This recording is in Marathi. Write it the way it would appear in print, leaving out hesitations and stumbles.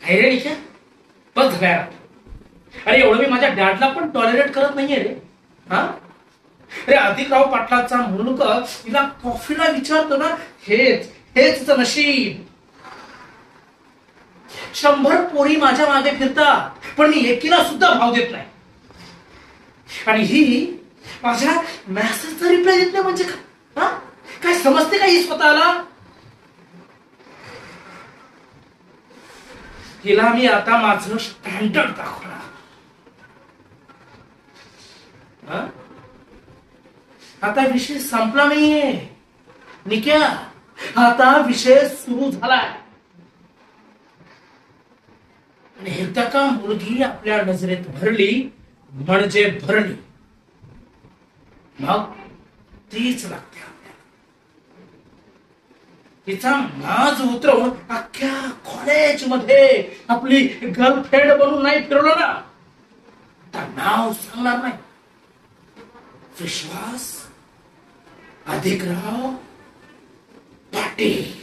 आहे रे निक्या, बस झाल्या. अरे एवढं मी माझ्या डॅडला पण टॉलरेट करत नाहीये रे. हा अरे अधिकराव पाटलाचा मुलगा तिला कॉफीला विचारतो ना, हेच हेच नशीब. 100 पोरी माझ्या मागे फिरतात, पण मी एकीला सुद्धा भाव देत नाही. आणि ही माझ्या मेसेजचा रिप्लाय देत नाही म्हणजे काय समजते का ही स्वतःला? हिला मी आता माझं स्टँडर्ड दाखवणार. आता विषय संपला नाहीये निक्या, आता विषय सुरू झालाय. आणि एकदा का मुलगी आपल्या नजरेत भरली म्हणजे भरली, मग तीच लागते आपल्याला. तिचा नाज उतरवून अख्ख्या कॉलेजमध्ये आपली गर्लफ्रेंड बनून नाही फिरवलं ना, तर नाव सांगणार नाही. विश्वास अधिकराव पाटील.